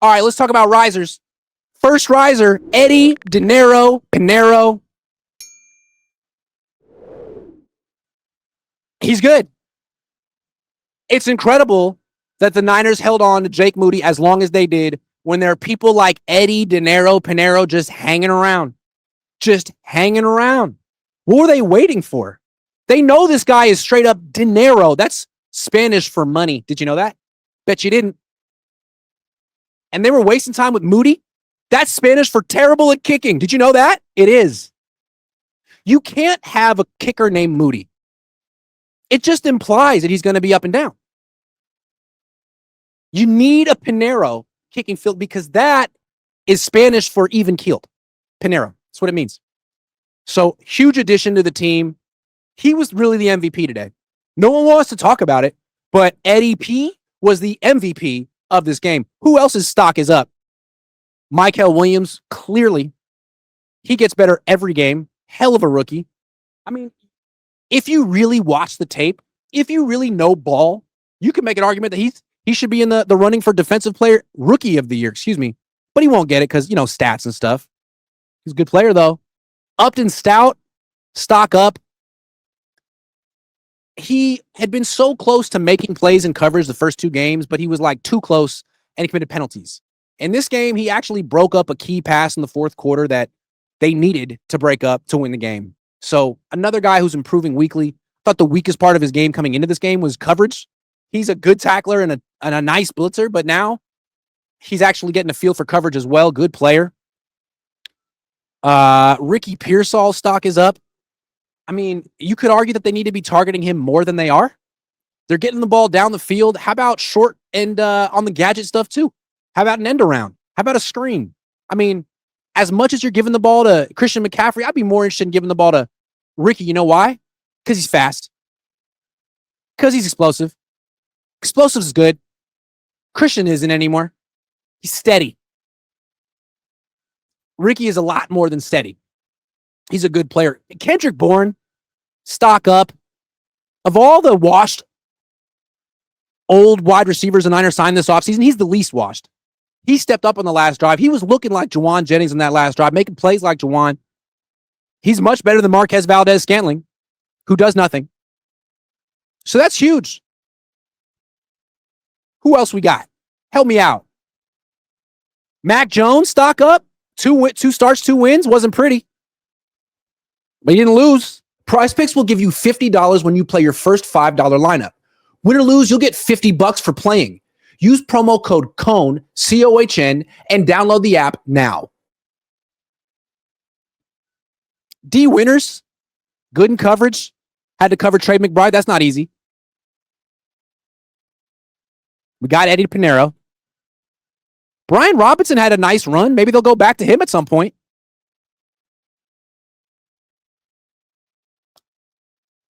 All right, let's talk about risers. First riser, Eddie De Niro Pinero. He's good. It's incredible that the Niners held on to Jake Moody as long as they did when there are people like Eddie De Niro Pinero just hanging around. Just hanging around. What were they waiting for? They know this guy is straight up dinero. That's Spanish for money. Did you know that? Bet you didn't. And they were wasting time with Moody. That's Spanish for terrible at kicking. Did you know that? It is. You can't have a kicker named Moody. It just implies that he's going to be up and down. You need a Pinero kicking field because that is Spanish for even keeled. Pinero. That's what it means. So huge addition to the team. He was really the MVP today. No one wants to talk about it, but Eddie P was the MVP of this game. Who else's stock is up? Michael Williams, clearly. He gets better every game. Hell of a rookie. I mean, if you really watch the tape, if you really know ball, you can make an argument that he should be in the running for defensive player, rookie of the year, but he won't get it because, stats and stuff. He's a good player, though. Upton Stout, stock up. He had been so close to making plays in coverage the first two games, but he was like too close and he committed penalties. In this game, he actually broke up a key pass in the fourth quarter that they needed to break up to win the game. So another guy who's improving weekly. I thought the weakest part of his game coming into this game was coverage. He's a good tackler and a nice blitzer, but now he's actually getting a feel for coverage as well. Good player. Ricky Pearsall's stock is up. I mean, you could argue that they need to be targeting him more than they are. They're getting the ball down the field. How about short and on the gadget stuff too? How about an end around? How about a screen? I mean, as much as you're giving the ball to Christian McCaffrey, I'd be more interested in giving the ball to Ricky. You know why? Because he's fast. Because he's explosive. Explosive is good. Christian isn't anymore. He's steady. Ricky is a lot more than steady. He's a good player. Kendrick Bourne, stock up. Of all the washed old wide receivers the Niners signed this offseason, he's the least washed. He stepped up on the last drive. He was looking like Juwan Jennings in that last drive, making plays like Juwan. He's much better than Marquez Valdez-Scantling, who does nothing. So that's huge. Who else we got? Help me out. Mac Jones, stock up. Two starts, 2 wins. Wasn't pretty. But he didn't lose. Prize Picks will give you $50 when you play your first $5 lineup. Win or lose, you'll get $50 for playing. Use promo code Cohn, C-O-H-N, and download the app now. D Winners, good in coverage. Had to cover Trey McBride. That's not easy. We got Eddie Pinero. Brian Robinson had a nice run. Maybe they'll go back to him at some point.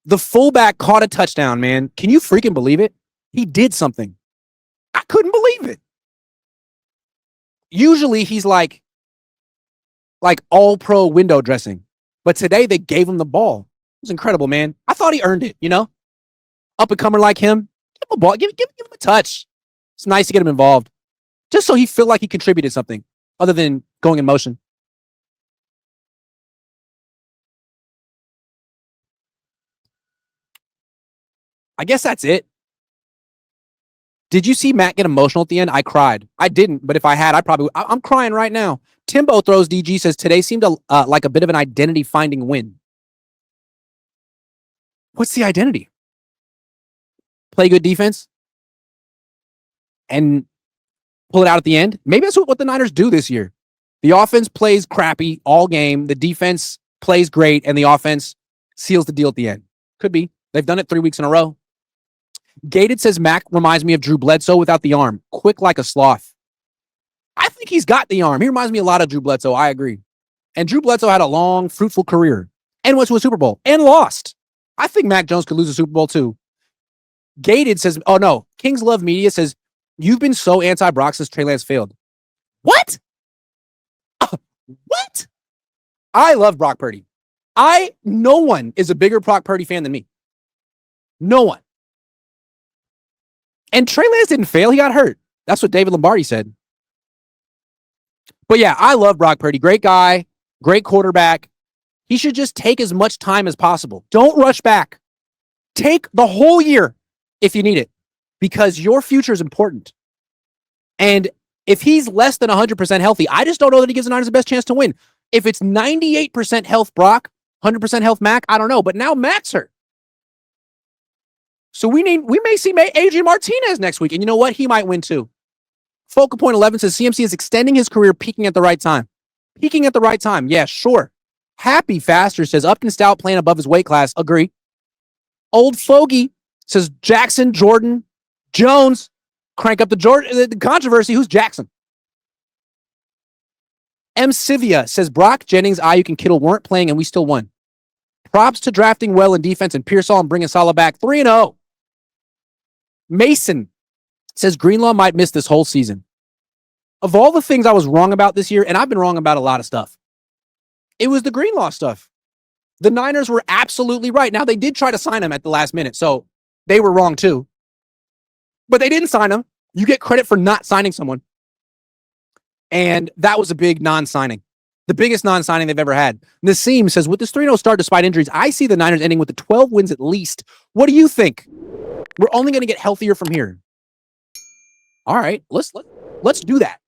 The fullback caught a touchdown, man. Can you freaking believe it? He did something. I couldn't believe it. Usually he's like all pro window dressing. But today they gave him the ball. It was incredible, man. I thought he earned it, Up and comer like him. Give him a ball. Give him a touch. It's nice to get him involved. Just so he feel like he contributed something other than going in motion. I guess that's it. Did you see Matt get emotional at the end? I cried. I didn't, but if I had, I'm crying right now. Timbo Throws DG says, today seemed like a bit of an identity-finding win. What's the identity? Play good defense? And pull it out at the end? Maybe that's what the Niners do this year. The offense plays crappy all game. The defense plays great, and the offense seals the deal at the end. Could be. They've done it 3 weeks in a row. Gated says Mac reminds me of Drew Bledsoe without the arm. Quick like a sloth. I think he's got the arm. He reminds me a lot of Drew Bledsoe. I agree. And Drew Bledsoe had a long, fruitful career and went to a Super Bowl and lost. I think Mac Jones could lose a Super Bowl too. Gated says, oh no, Kings Love Media says, you've been so anti-Brock since Trey Lance failed. What? What? I love Brock Purdy. No one is a bigger Brock Purdy fan than me. No one. And Trey Lance didn't fail. He got hurt. That's what David Lombardi said. But yeah, I love Brock Purdy. Great guy, great quarterback. He should just take as much time as possible. Don't rush back. Take the whole year if you need it, because your future is important. And if he's less than 100% healthy, I just don't know that he gives the Niners the best chance to win. If it's 98% health Brock, 100% health Mac, I don't know. But now Mac's hurt. So we may see Adrian Martinez next week. And you know what? He might win too. Focal Point 11 says CMC is extending his career, peaking at the right time. Peaking at the right time. Yeah, sure. Happy Faster says Upton Stout playing above his weight class. Agree. Old Fogey says Jackson, Jordan, Jones. Crank up the controversy. Who's Jackson? M. Sivia says Brock, Jennings, Ayuk, and Kittle weren't playing and we still won. Props to drafting well in defense and Pearsall and bringing Salah back. 3-0. Mason says Greenlaw might miss this whole season. Of all the things I was wrong about this year, and I've been wrong about a lot of stuff, it was the Greenlaw stuff. The Niners were absolutely right. Now, they did try to sign him at the last minute, so they were wrong too. But they didn't sign him. You get credit for not signing someone. And that was a big non-signing. The biggest non-signing they've ever had. Nassim says, with this 3-0 start despite injuries, I see the Niners ending with the 12 wins at least. What do you think? We're only going to get healthier from here. All right, let's do that.